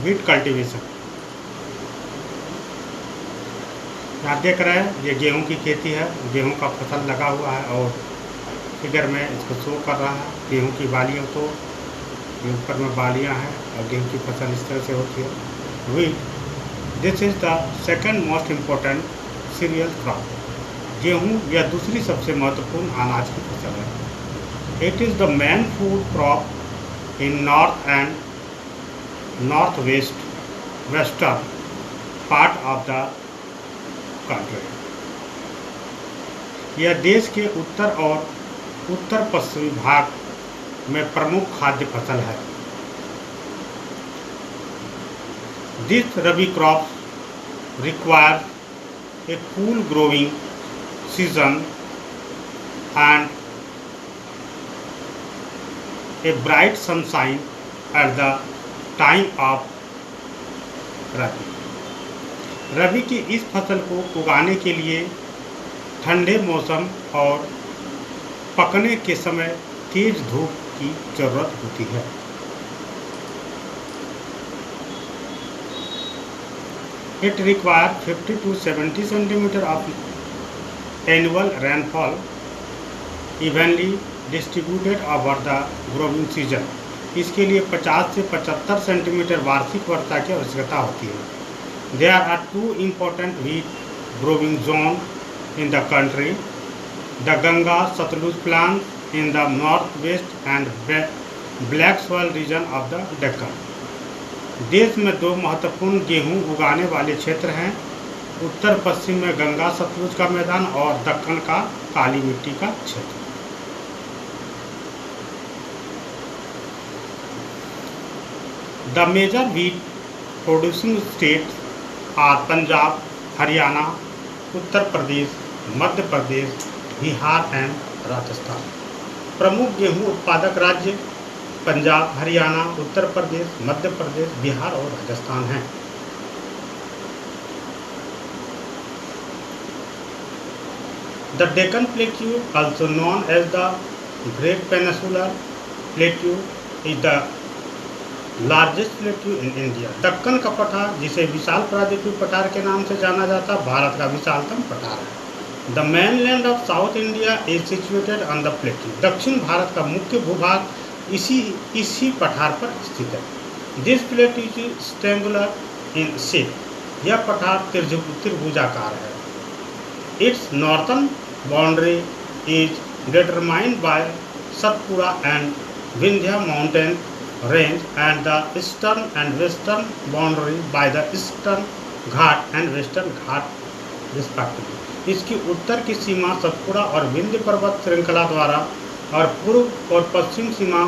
Wheat cultivation. यहाँ देख रहे हैं ये गेहूं की खेती है। गेहूं का फसल लगा हुआ है और फिगर में इसको शो कर रहा है गेहूं की बालियों को। ये ऊपर में बालियां हैं और गेहूं की फसल इस तरह से होती है। Wheat, this is the second most important cereal crop. गेहूं यह दूसरी सबसे महत्वपूर्ण अनाज की फसल है। It is the main food crop in north and north west western part of the country. यह देश के उत्तर और उत्तर पश्चिमी भाग में प्रमुख खाद्य फसल है। This rabi crop require a cool growing season and a bright sunshine at the time of रबी। रबी की इस फसल को उगाने के लिए ठंडे मौसम और पकने के समय तेज धूप की जरूरत होती है। It requires 50 to 70 centimeter of annual rainfall evenly distributed over the growing season। इसके लिए 50 से 75 सेंटीमीटर वार्षिक वर्षा की आवश्यकता होती है। There are two important wheat growing zones in the country: the Ganga Satluj plains in the northwest and black soil region of the Deccan। देश में दो महत्वपूर्ण गेहूं उगाने वाले क्षेत्र हैं: उत्तर पश्चिम में गंगा सतलुज का मैदान और दक्कन का काली मिट्टी का क्षेत्र। The major wheat producing states are Punjab, Haryana, Uttar Pradesh, Madhya Pradesh, Bihar and Rajasthan. प्रमुख गेहूं उत्पादक राज्य पंजाब, हरियाणा, उत्तर प्रदेश, मध्य प्रदेश, बिहार और राजस्थान हैं। The Deccan Plateau, also known as the Great Peninsular Plateau, is the largest plateau in India। Deccan का पठार, जिसे विशाल प्रायद्वीपीय पठार के नाम से जाना जाता है, भारत का विशालतम पठार है। The mainland of South India is situated on the plateau। दक्षिण भारत का मुख्य भूभाग इसी पठार पर स्थित है। This plateau is triangular in shape। यह पठार त्रिभुजाकार है। Its northern boundary is determined by Satpura and Vindhya mountain range, and the eastern and western boundary by the Eastern Ghat and Western Ghat respectively। इसकी उत्तर की सीमा सतपुड़ा और विंध्य पर्वत श्रृंखला द्वारा और पूर्व और पश्चिम सीमा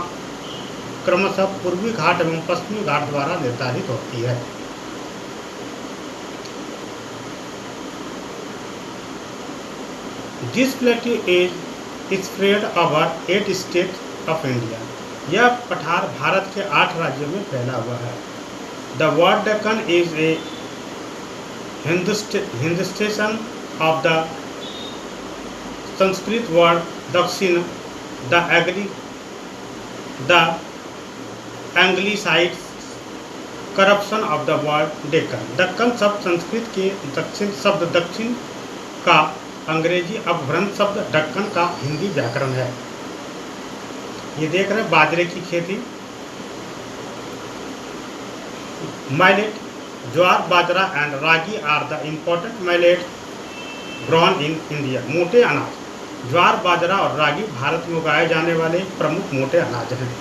क्रमशः पूर्वी घाट एवं पश्चिमी घाट द्वारा निर्धारित होती है। This plateau is spread over 8 states of India। यह पठार भारत के 8 राज्यों में फैला हुआ है। The word Deccan is a Hindustan of the Sanskrit word Dakshin। The anglicized corruption of the word Deccan। Deccan शब्द संस्कृत के दक्षिण शब्द दक्षिण का अंग्रेजी अपभ्रंश शब्द दक्कन का हिंदी व्याकरण है। ये देख रहे हैं बाजरे की खेती। Millet, jowar, bajra and ragi are the important millet grown in India. मोटे अनाज ज्वार, बाजरा और रागी भारत में उगाए जाने वाले प्रमुख मोटे अनाज हैं।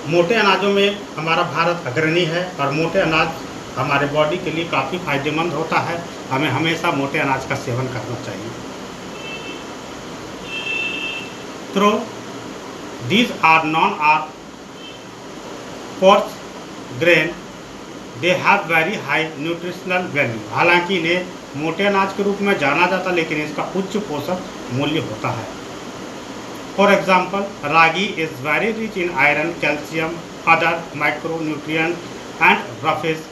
मोटे अनाजों में हमारा भारत अग्रणी है और मोटे अनाज हमारे बॉडी के लिए काफ़ी फायदेमंद होता है। हमें हमेशा मोटे अनाज का सेवन करना चाहिए। Though these are known are coarse grain, they have very high nutritional value. हालांकि इन्हें मोटे अनाज के रूप में जाना जाता, लेकिन इसका उच्च पोषक मूल्य होता है। For example, ragi is very rich in iron, calcium, other micronutrients and roughage।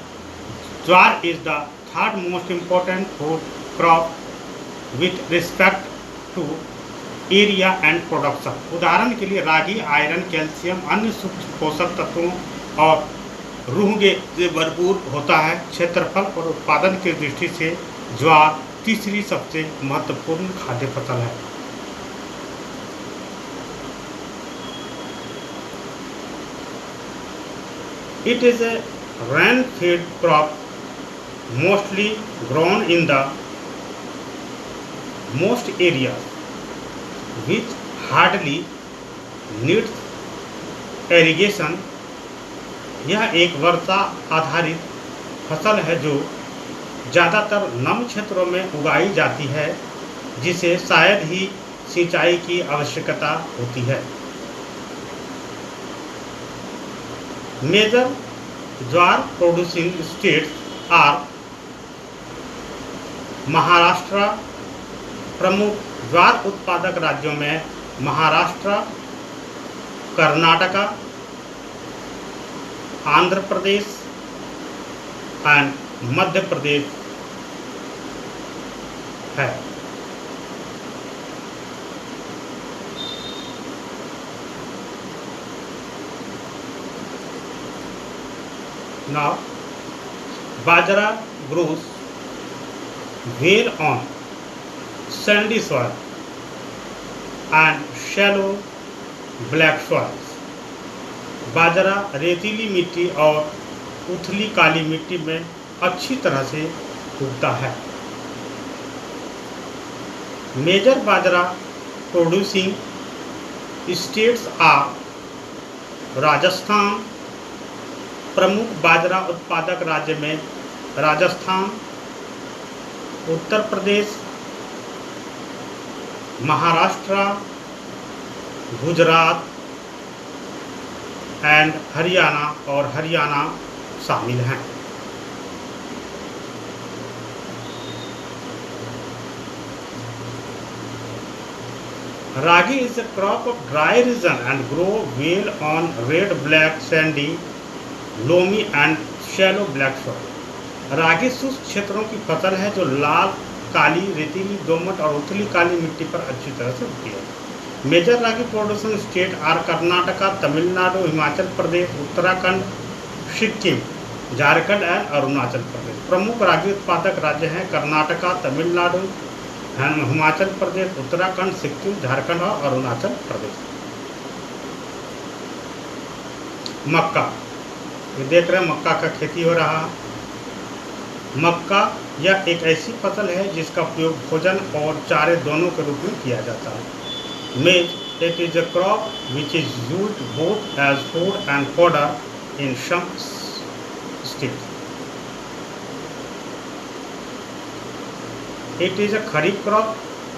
Jowar is the third most important food crop with respect to area and production. उदाहरण के लिए रागी आयरन, कैल्शियम, अन्य सूक्ष्म पोषक तत्वों और रूह से भरपूर होता है। क्षेत्रफल और उत्पादन की दृष्टि से ज्वार तीसरी सबसे महत्वपूर्ण खाद्य फसल है। It is a rain-fed crop mostly grown in the most areas which hardly needs irrigation। यह एक वर्षा आधारित फसल है जो ज़्यादातर नम क्षेत्रों में उगाई जाती है, जिसे शायद ही सिंचाई की आवश्यकता होती है। Major jowar producing states are Maharashtra. प्रमुख ज्वार उत्पादक राज्यों में महाराष्ट्र, कर्नाटका, आंध्र प्रदेश एंड मध्य प्रदेश है। Now, bajra grows well on sandy soil and shallow black soils। बाजरा रेतीली मिट्टी और उथली काली मिट्टी में अच्छी तरह से उगता है। Major bajra producing states are Rajasthan. प्रमुख बाजरा उत्पादक राज्य में राजस्थान, उत्तर प्रदेश, महाराष्ट्र, गुजरात एंड हरियाणा शामिल हैं। Ragi is a crop of dry region and grow well on red, black, sandy, loamy and shallow black soil. Ragi शुष्क क्षेत्रों की फसल है जो लाल, काली, रेतीली, दोमट और उथली काली मिट्टी पर अच्छी तरह से उगती है। Major ragi production state are Karnataka, Tamil Nadu, Himachal Pradesh, Uttarakhand, Sikkim, Jharkhand and Arunachal Pradesh. प्रमुख रागी उत्पादक राज्य हैं कर्नाटका, तमिलनाडु, हिमाचल प्रदेश, उत्तराखंड, सिक्किम, झारखंड और अरुणाचल प्रदेश। मक्का, ये देख रहे हैं मक्का का खेती हो रहा है। मक्का यह एक ऐसी फसल है जिसका उपयोग भोजन और चारे दोनों के रूप में किया जाता है। Maize it is a crop which is used both as food and fodder in some states. It is a kharif crop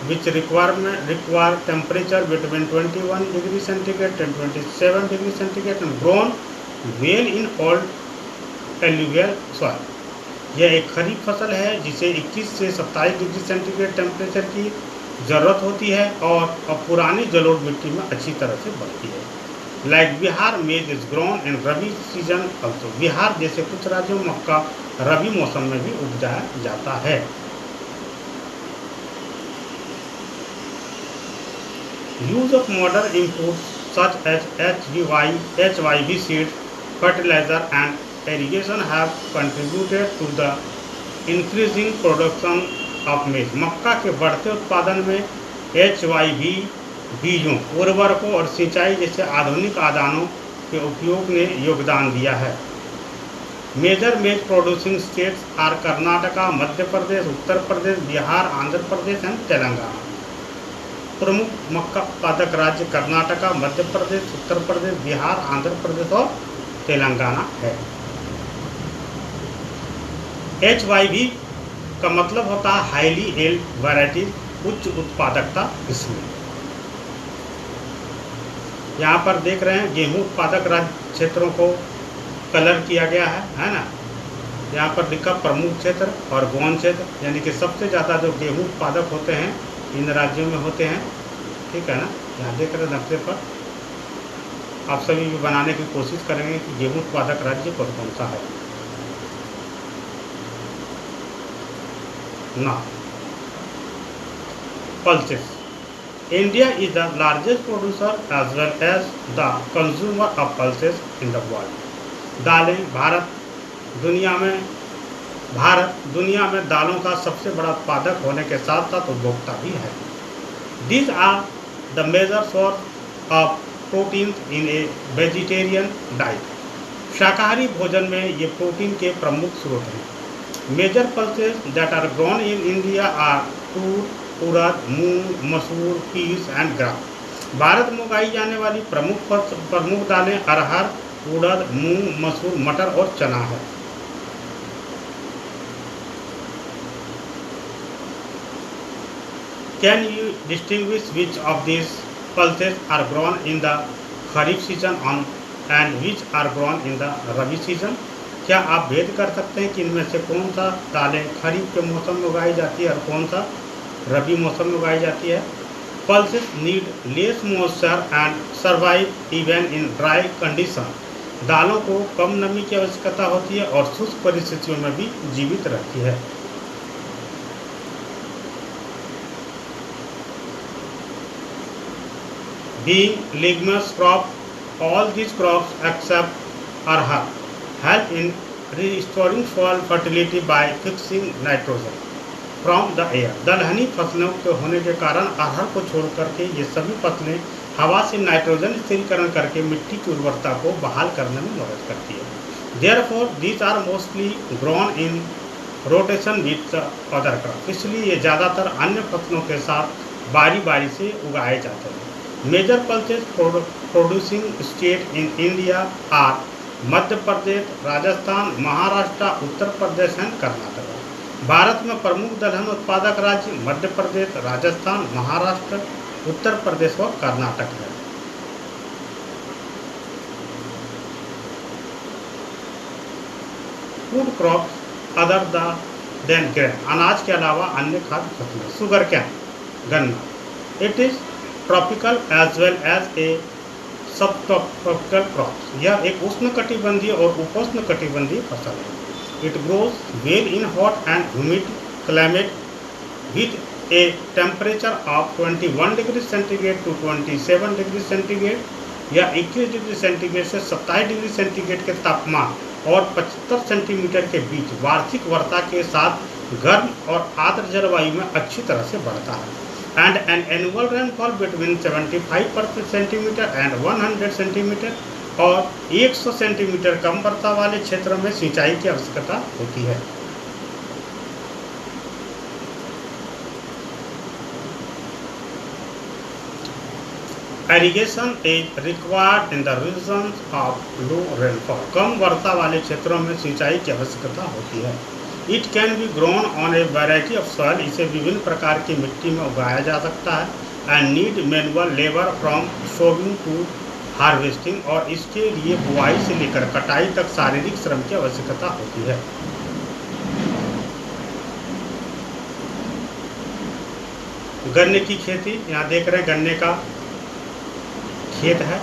which require temperature between 21 degree centigrade and 27 degree centigrade and grown well in old alluvial soil। यह एक खरीफ फसल है जिसे 21 से 27 degree centigrade temperature की ज़रूरत होती है और पुरानी जलोढ़ मिट्टी में अच्छी तरह से बढ़ती है। लाइक बिहार मेज is grown in rabi season also. Bihar जैसे कुछ राज्यों में मक्का रबी मौसम में भी उपजाया जाता है। Use of modern inputs such as HYV seeds, fertilizer and irrigation have contributed to the increasing production of maize। मक्का के बढ़ते उत्पादन में HYV बीजों, उर्वरकों और सिंचाई जैसे आधुनिक आदानों के उपयोग ने योगदान दिया है। Major maize producing states are Karnataka, Madhya Pradesh, Uttar Pradesh, Bihar, Andhra Pradesh and Telangana. प्रमुख मक्का उत्पादक राज्य कर्नाटका, मध्य प्रदेश, उत्तर प्रदेश, बिहार, आंध्र प्रदेश और तेलंगाना है। HYV का मतलब होता है हाईली एल्ड वैरायटीज, उच्च उत्पादकता किस्में। यहाँ पर देख रहे हैं गेहूं उत्पादक राज्य क्षेत्रों को कलर किया गया है ना। यहाँ पर लिखा प्रमुख क्षेत्र और गौण क्षेत्र, यानी कि सबसे ज़्यादा जो गेहूं उत्पादक होते हैं इन राज्यों में होते हैं। ठीक है ना। यहाँ देख रहे नक्शे पर आप सभी भी बनाने की कोशिश करेंगे कि गेहूं उत्पादक राज्य कौन कौन सा है ना। Pulses India is the largest producer as well as the consumer of pulses in the world. दालें दुनिया में भारत दुनिया में दालों का सबसे बड़ा उत्पादक होने के साथ साथ उपभोक्ता भी है। These are the major source of proteins in a vegetarian diet. शाकाहारी भोजन में ये प्रोटीन के प्रमुख स्रोत हैं। Major pulses that are grown in India are तूर, उड़द, मूंग, मसूर, पीस एंड ग्राम। भारत में उगाई जाने वाली प्रमुख दालें अरहर, उड़द, मूंग, मसूर, मटर और चना है। Can you distinguish which of these pulses are grown in the kharif season and which are grown in the rabi season? क्या आप भेद कर सकते हैं कि इनमें से कौन सा दालें खरीफ के मौसम में उगाई जाती है और कौन सा रबी मौसम में उगाई जाती है? Pulses need less moisture and survive even in dry condition. दालों को कम नमी की आवश्यकता होती है और शुष्क परिस्थितियों में भी जीवित रहती है। Being leguminous crop, all these crops except arhar help in restoring soil fertility by fixing nitrogen from the air. दलहनी फसलों के होने के कारण अरहर को छोड़ करके ये सभी फसलें हवा से नाइट्रोजन स्थिरीकरण करके मिट्टी की उर्वरता को बहाल करने में मदद करती है। Therefore, these are mostly grown in rotation with the other crops. इसलिए ये ज़्यादातर अन्य फसलों के साथ बारी बारी से उगाए जाते हैं। Major pulses producing state in India are Madhya Pradesh, Rajasthan, Maharashtra, Uttar Pradesh and Karnataka. Bharat में प्रमुख दलहन उत्पादक राज्य मध्य प्रदेश, राजस्थान, महाराष्ट्र, उत्तर प्रदेश और कर्नाटक है। Food crops other than grain, अनाज के अलावा अन्य खाद्य फसलें। शुगर कैन, गन्ना। It is tropical as well as a sub tropical crops. यह एक उष्णकटिबंधीय और उपोष्णकटिबंधीय फसल है। It grows well in hot and humid climate with a temperature of 21 degree centigrade to 27 degree centigrade या 21 डिग्री सेंटीग्रेड से 27 डिग्री सेंटीग्रेड के तापमान और 75 सेंटीमीटर के बीच वार्षिक वर्षा के साथ गर्म और आर्द्र जलवायु में अच्छी तरह से बढ़ता है। And an annual rainfall between 75 centimetre and 100 centimetre और 100 सेंटीमीटर कम वर्षा वाले क्षेत्रों में सिंचाई की आवश्यकता होती है। Irrigation is required in the regions of low rainfall. कम वर्षा वाले क्षेत्रों में सिंचाई की आवश्यकता होती है। It can be grown on a variety of soil. इसे विभिन्न प्रकार की मिट्टी में उगाया जा सकता है। And need manual labor from sowing to harvesting, और इसके लिए बुआई से लेकर कटाई तक शारीरिक श्रम की आवश्यकता होती है। गन्ने की खेती, यहाँ देख रहे हैं गन्ने का खेत है।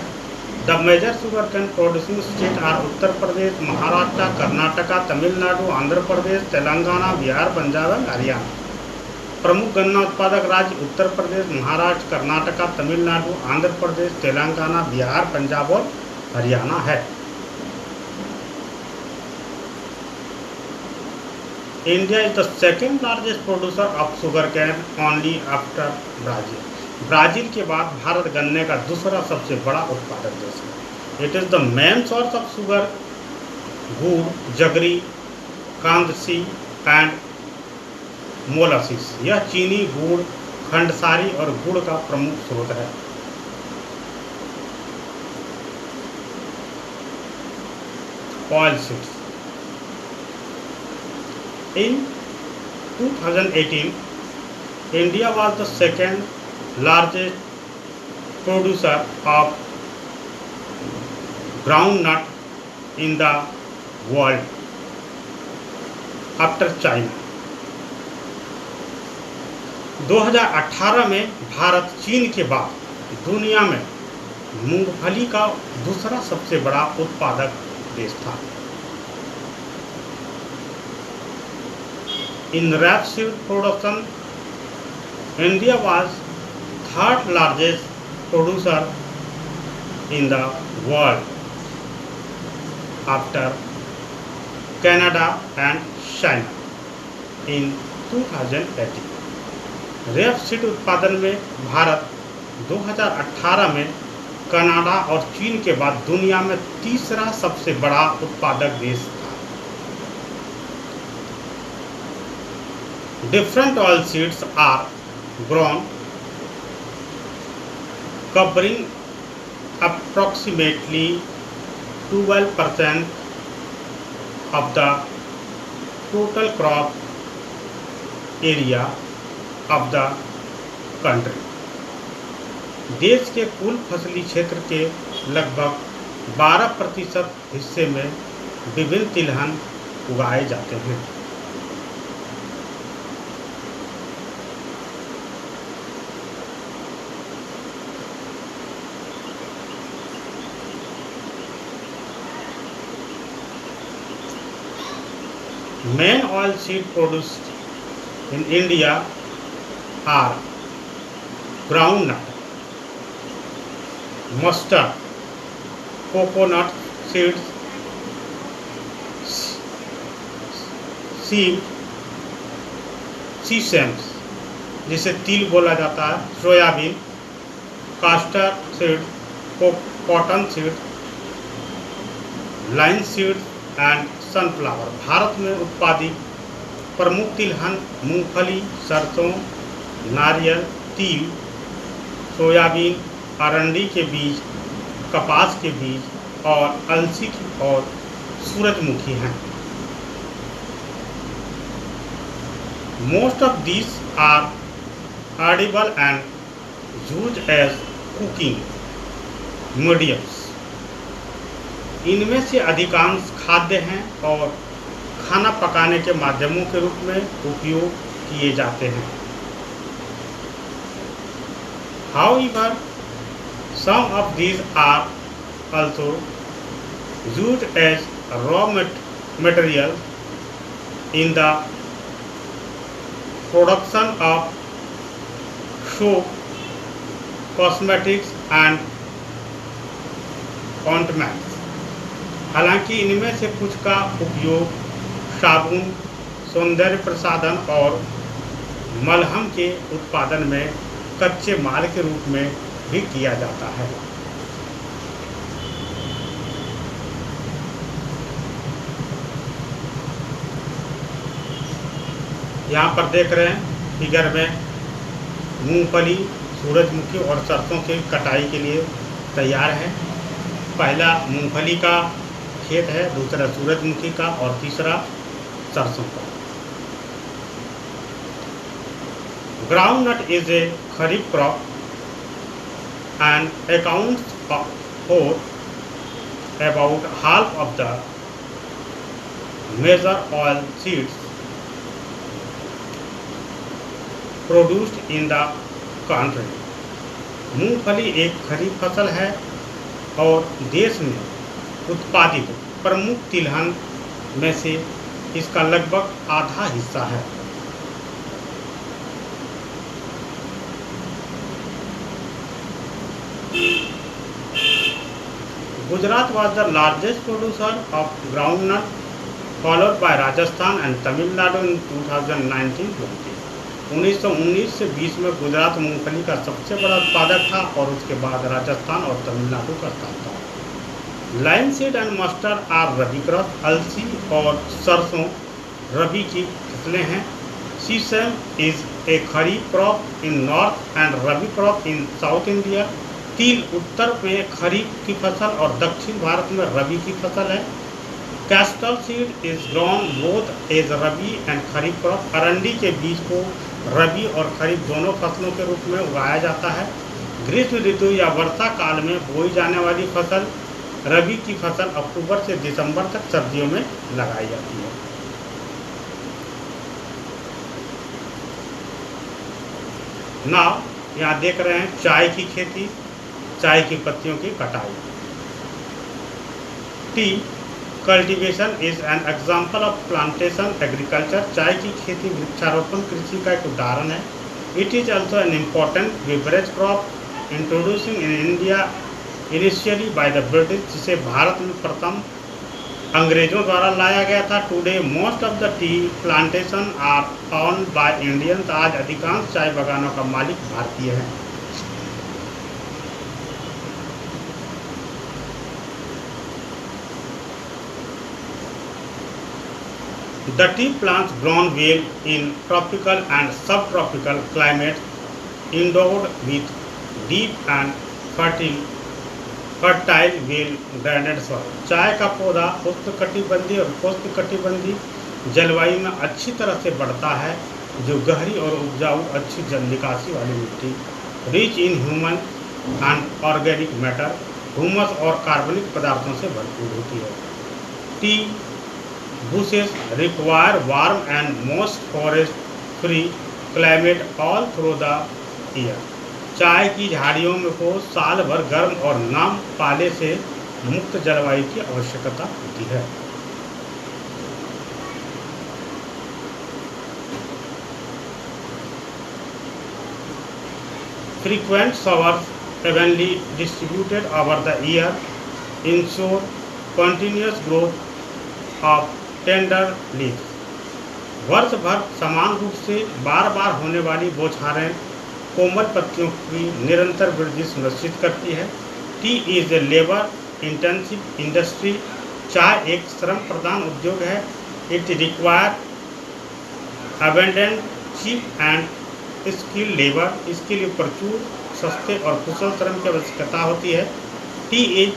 The major sugar cane producing state are Uttar Pradesh, Maharashtra, Karnataka, Tamil Nadu, Andhra Pradesh, Telangana, Bihar, Punjab and Haryana. प्रमुख गन्ना उत्पादक राज्य उत्तर प्रदेश, महाराष्ट्र, कर्नाटका, तमिलनाडु, आंध्र प्रदेश, तेलंगाना, बिहार, पंजाब और हरियाणा है। India is the second largest producer of sugar cane only after Brazil. Brazil के बाद भारत गन्ने का दूसरा सबसे बड़ा उत्पादक देश है। It is the main source of sugar, गुड़, जगरी, कांदसी एंड मोलासिस। यह चीनी, गुड़, खंडसारी और गुड़ का प्रमुख स्रोत है। Oil seeds. In 2018, India was the second largest producer of groundnut in the world after China. 2018 में भारत चीन के बाद दुनिया में मूंगफली का दूसरा सबसे बड़ा उत्पादक देश था। In rapeseed production, India was third largest producer in the world after Canada and China in 2018। Rapeseed उत्पादन में भारत 2018 में कनाडा और चीन के बाद दुनिया में तीसरा सबसे बड़ा उत्पादक देश था। Different oil seeds are grown covering approximately 12% of the total crop area of the country। देश के कुल फसली क्षेत्र के लगभग 12% हिस्से में विभिन्न तिलहन उगाए जाते हैं। Main oil seed produced in India are groundnut, mustard, coconut seeds, sesame जिसे तिल बोला जाता है, soybean, castor seed, cotton seed, linseed and sunflower. Bharat में उत्पादित प्रमुख तिलहन मूंगफली, सरसों, नारियल, तिल, सोयाबीन, अरंडी के बीज, कपास के बीज और अलसी और सूरजमुखी हैं। Most of these are edible and used as cooking mediums। इनमें से अधिकांश खाद्य हैं और खाना पकाने के माध्यमों के रूप में उपयोग किए जाते हैं। However, some of these are also used as raw material in the production of soap, cosmetics and ointments। हालांकि इनमें से कुछ का उपयोग साबुन, सौंदर्य प्रसाधन और मलहम के उत्पादन में कच्चे माल के रूप में भी किया जाता है। यहाँ पर देख रहे हैं फिगर में मूंगफली, सूरजमुखी और सरसों की कटाई के लिए तैयार है। पहला मूंगफली का खेत है, दूसरा सूरजमुखी का और तीसरा सरसों का। Groundnut is a kharif crop and accounts for about half of the major oil seeds produced in the country। मूंगफली एक खरीफ फसल है और देश में उत्पादित प्रमुख तिलहन में से इसका लगभग आधा हिस्सा है। Gujarat was the largest producer of groundnut, followed by Rajasthan and Tamil Nadu in 2019-20। 1919 से 20 में गुजरात मूंगफली का सबसे बड़ा उत्पादक था और उसके बाद राजस्थान और तमिलनाडु का स्थान था। Linseed and mustard are rabi crop. अलसी और सरसों रबी की फसलें हैं। Sesame is a kharif crop in north and rabi crop in south India. तिल उत्तर में खरीफ की फसल और दक्षिण भारत में रबी की फसल है। Castor seed is grown both as rabi and kharif crop. अरंडी के बीज को रबी और खरीफ दोनों फसलों के रूप में उगाया जाता है। ग्रीष्म ऋतु या वर्षा काल में बोई जाने वाली फसल रबी की फसल अक्टूबर से दिसंबर तक सर्दियों में लगाई जाती है। नाउ यहाँ देख रहे हैं चाय की खेती, चाय की पत्तियों की कटाई। T cultivation is an example of plantation agriculture. चाय की खेती वृक्षारोपण कृषि का एक उदाहरण है। It is also an important beverage crop introducing in India initially by the British, जिसे भारत में प्रथम अंग्रेजों द्वारा लाया गया था। Today most of the tea plantation are owned by Indians. आज अधिकांश चाय बागानों का मालिक भारतीय है। The tea plants grown well in tropical and subtropical climates, endowed with deep and fertile well drained soil। चाय का पौधा उष्णकटिबंधीय और पोष्णकटिबंधीय जलवायु में अच्छी तरह से बढ़ता है, जो गहरी और उपजाऊ अच्छी जल निकासी वाली मिट्टी, rich in human and organic matter, humus और कार्बनिक पदार्थों से भरपूर होती है। T bushes require warm and moist forest-free climate all through the year। चाय की झाड़ियों में को साल भर गर्म और नम पाले से मुक्त जलवायु की आवश्यकता होती है। Frequent showers evenly distributed over the year ensure continuous growth of tender leaves. वर्ष भर समान रूप से बार बार होने वाली बौछारें कोमल पत्तियों की निरंतर वृद्धि सुनिश्चित करती है। Tea is a labour intensive industry. चाय एक श्रम प्रधान उद्योग है। It require abundant cheap and skill labour. इसके लिए प्रचुर सस्ते और कुशल श्रम की आवश्यकता होती है। Tea is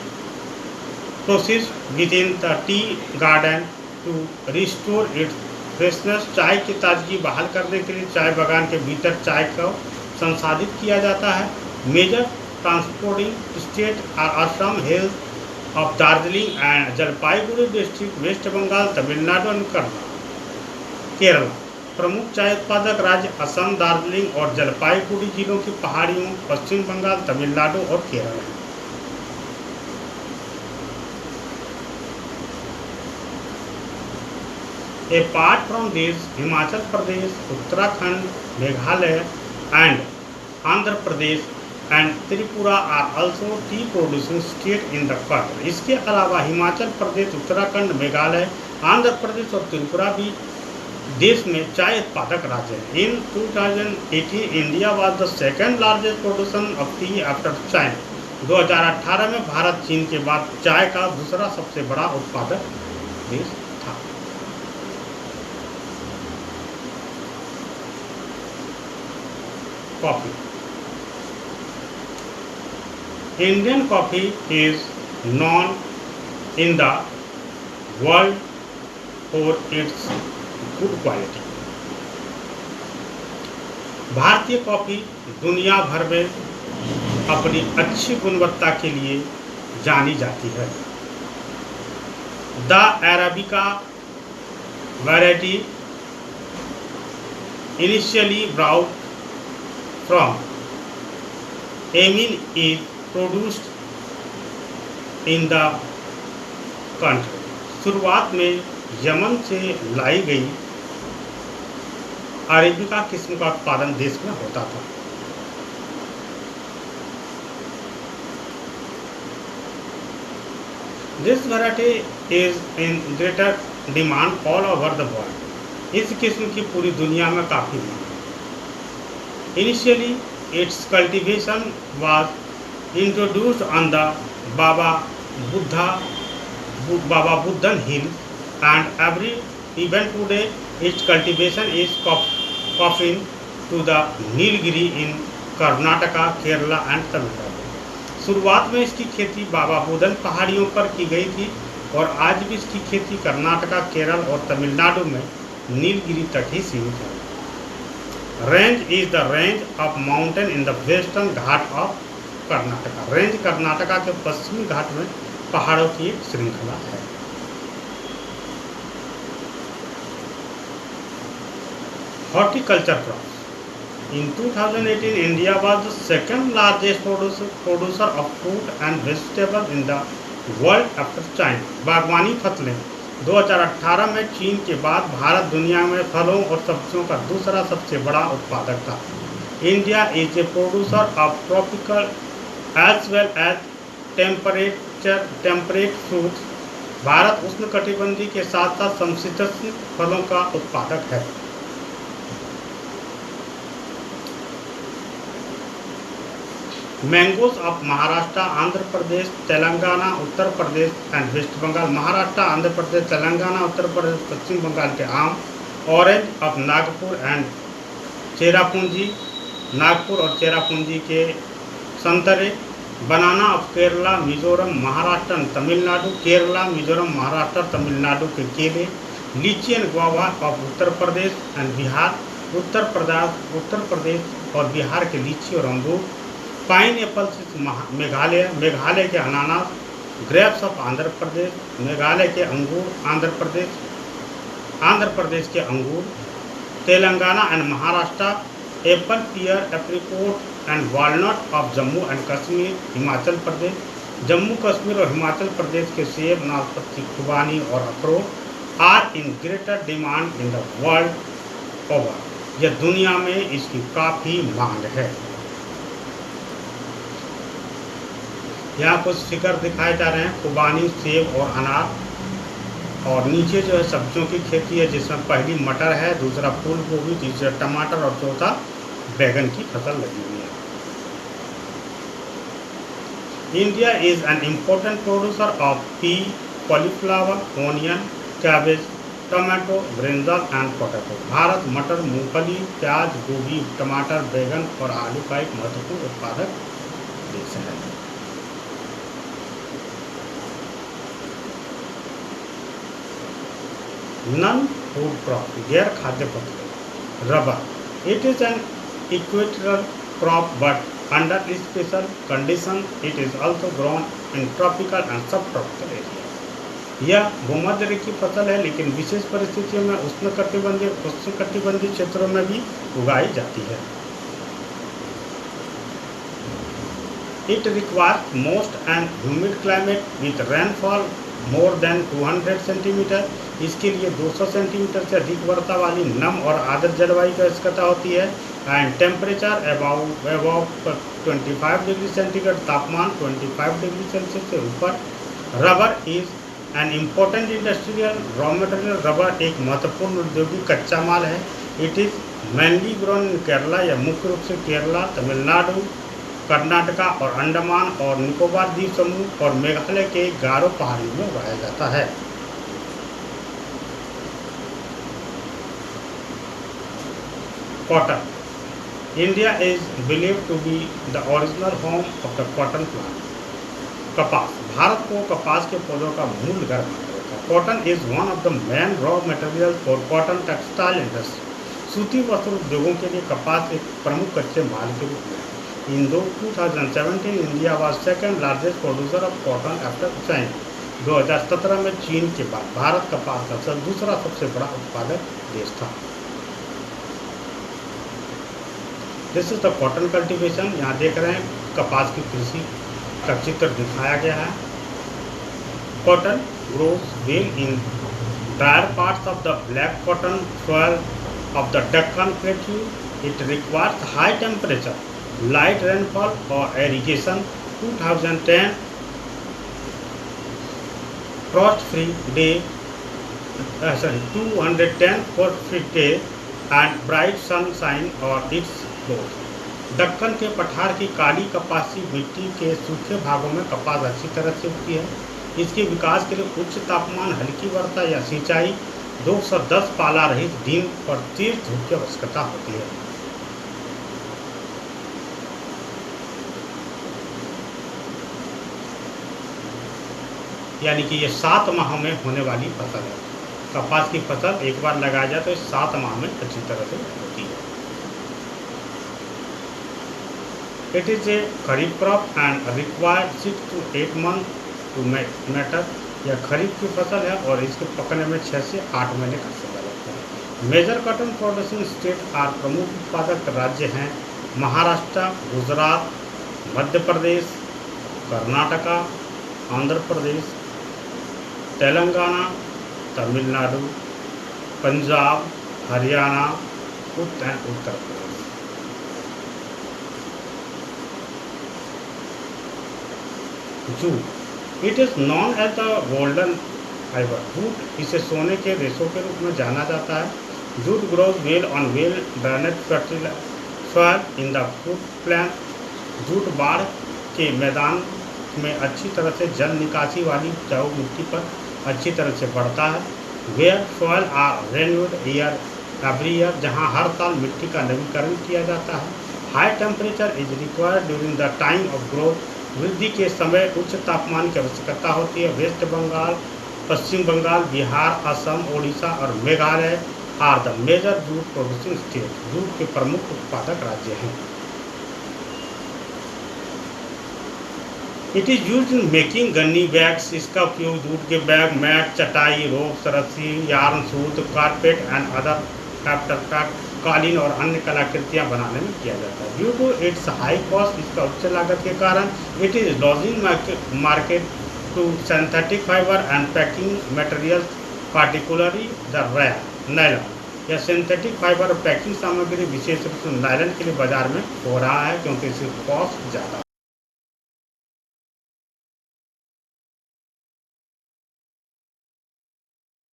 process within the tea garden to restore its freshness. चाय की ताजगी बहाल करने के लिए चाय बागान के भीतर चाय को संसाधित किया जाता है। Major transporting state are Assam, hills of Darjeeling and Jalpaiguri district, West Bengal, Tamil Nadu and Kerala. प्रमुख चाय उत्पादक राज्य असम, दार्जिलिंग और जलपाईगुड़ी जिलों की पहाड़ियों, पश्चिम बंगाल, तमिलनाडु और केरल हैं। Apart from these, Himachal Pradesh, Uttarakhand, Meghalaya and Andhra Pradesh and Tripura are also tea producing state in the country। इसके अलावा हिमाचल प्रदेश, उत्तराखंड, मेघालय, आंध्र प्रदेश और त्रिपुरा भी देश में चाय उत्पादक राज्य हैं। In 2018, India was the second largest producer of tea after China। 2018 में भारत चीन के बाद चाय का दूसरा सबसे बड़ा उत्पादक देश था। Coffee। Indian coffee is known in the world for its good quality। भारतीय कॉफ़ी दुनिया भर में अपनी अच्छी गुणवत्ता के लिए जानी जाती है। The arabica variety initially brought from Yemen is produced in the country। शुरुआत में यमन से लाई गई अरेबिका किस्म का उत्पादन देश में होता था। This variety is in greater demand all over the world। इस किस्म की पूरी दुनिया में काफ़ी मांग है। Initially, its cultivation was introduced on the Baba Budhan Hills, and even today, its cultivation is confined to the Nilgiri in Karnataka, Kerala and Tamil Nadu। शुरुआत में इसकी खेती बाबा बुदन पहाड़ियों पर की गई थी और आज भी इसकी खेती कर्नाटका, केरल और तमिलनाडु में नीलगिरी तक ही सीमित है। Range is the range of mountain in the western Ghat of Karnataka. Range Karnataka के पश्चिमी घाट में पहाड़ों की एक श्रृंखला है। Horticulture crops. In 2018, India was the second largest producer of fruit and vegetable in the world after China. बागवानी फसलें 2018 में चीन के बाद भारत दुनिया में फलों और सब्जियों का दूसरा सबसे बड़ा उत्पादक था। India is a producer of tropical as well as temperate fruits. Bharat उष्णकटिबंधीय के साथ साथ समशीतोष्ण फलों का उत्पादक है। Mangoes of Maharashtra, Andhra Pradesh, Telangana, Uttar Pradesh and West Bengal. Maharashtra, Andhra Pradesh, Telangana, Uttar Pradesh, Paschim Bengal के आम। Orange of Nagpur and Cherrapunji, Nagpur और चेरापूंजी के संतरे। Banana of Kerala, Mizoram, Maharashtra and Tamil Nadu. Kerala, Mizoram, Maharashtra, Tamil Nadu के केले। Litchi and guava of Uttar Pradesh and Bihar. Uttar Pradesh और बिहार के लीची और अंगूर। पाइन एप्पल्स मेघालय, मेघालय के अनानास। ग्रेप्स ऑफ आंध्र प्रदेश, मेघालय के अंगूर। आंध्र प्रदेश के अंगूर। Telangana and Maharashtra. Apple, pear, apricot and walnut of Jammu and Kashmir, Himachal Pradesh. Jammu Kashmir और हिमाचल प्रदेश के सेब, नाशपाती, खुबानी और अखरोट are in greater demand in the world over. यह दुनिया में इसकी काफ़ी मांग है। यहाँ कुछ फिगर दिखाए जा रहे हैं, खुबानी, सेब और अनार। और नीचे जो है सब्जियों की खेती है, जिसमें पहली मटर है, दूसरा फूल गोभी, तीसरा टमाटर और चौथा बैगन की फसल लगी हुई है। India is an important producer of P, cauliflower, onion, cabbage, tomato, brinjal and potato. Bharat मटर, मूंगफली, प्याज, गोभी, टमाटर, बैगन और आलू का एक महत्वपूर्ण उत्पादक देश है। नॉन फूड क्रॉप, गैर खाद्य फसल। Rubber, it is an equatorial crop but under special condition it is also grown in tropical and सब ट्रॉपिकल एरिया। यह भूमध्य रेखीय फसल है, लेकिन विशेष परिस्थितियों में उष्णकटिबंधीय क्षेत्रों में भी उगाई जाती है। It requires most and humid climate with rainfall more than 200 centimetre. इसके लिए 200 सेंटीमीटर से अधिक वर्षा वाली नम और आर्द्र जलवायु की आवश्यकता होती है। And temperature above 25 degree centigrade, तापमान 25 डिग्री सेल्सियस से ऊपर। Rubber is an important industrial raw material. Rubber एक महत्वपूर्ण औद्योगिक कच्चा माल है। It is mainly grown in Kerala, या मुख्य रूप से केरला, तमिलनाडु, कर्नाटका और अंडमान और निकोबार द्वीप समूह और मेघालय के गारो पहाड़ियों में उगाया जाता है। Cotton, India is believed to be the original home of the cotton plant. कपास, भारत को कपास के पौधों का मूल घर माना जाता है। Cotton is one of the main raw material for cotton textile industry. सूती वस्त्र उद्योगों के लिए कपास एक प्रमुख कच्चे माल के रूप में है। In 2017, India was second largest producer of cotton after China. 2017 में चीन के बाद भारत कपास का दूसरा सबसे बड़ा उत्पादक देश था। This is the cotton cultivation. यहाँ देख रहे हैं कपास की कृषि का चित्र दिखाया गया है। Cotton grows well in dryer parts of the black cotton soil of the Deccan Plateau. It requires high temperature, light rainfall or irrigation. 2010 frost-free day, 210 frost-free day and bright sunshine or its growth. Deccan के पठार की काली कपासी मिट्टी के सूखे भागों में कपास अच्छी तरह से उगती है। इसके विकास के लिए उच्च तापमान, हल्की वर्षा या सिंचाई, 210 पाला रहित दिन और तेज धूप की आवश्यकता होती है। यानी कि ये 7 माह में होने वाली फसल है। कपास की फसल एक बार लगाया जाए तो 7 माह में अच्छी तरह से होती है। It is a kharif crop and required 6 to 8 months to mature. यह खरीफ की फसल है और इसके पकने में 6 से 8 महीने का समय लगता है। Major cotton producing state are, प्रमुख उत्पादक राज्य हैं Maharashtra, Gujarat, Madhya Pradesh, Karnataka, Andhra Pradesh, Telangana, Tamil Nadu, Punjab, Haryana, Uttar Pradesh. Jute it is known as the golden fibre. Jute इसे सोने के रेशों के रूप में जाना जाता है। Jute grows well on well drainage fertile soil in the fruit plant. Jute बाढ़ के मैदान में अच्छी तरह से जल निकासी वाली उपजाऊ मिट्टी पर अच्छी तरह से बढ़ता है। Where soil are renewed every year, जहाँ हर साल मिट्टी का नवीकरण किया जाता है। High temperature is required during the time of growth. वृद्धि के समय उच्च तापमान की आवश्यकता होती है। वेस्ट बंगाल, पश्चिम बंगाल, बिहार, असम, ओडिशा और Meghalaya are the major jute producing state. Jute के प्रमुख उत्पादक राज्य हैं। It is use in making gunny bags. इसका उपयोग जूट के बैग, मैट, चटाई, रोप्स, रस्सी, यार्न, सूत, कारपेट एंड अदर क्राफ्ट, कालीन और अन्य कलाकृतियाँ बनाने में किया जाता है। Due to its high cost, इसका उच्च लागत के कारण it is losing market to synthetic fibre and packing materials, particularly the nylon. यह सिंथेटिक फाइबर और पैकिंग सामग्री विशेष रूप से नायलॉन के लिए बाजार में हो रहा है, क्योंकि इसकी कॉस्ट ज़्यादा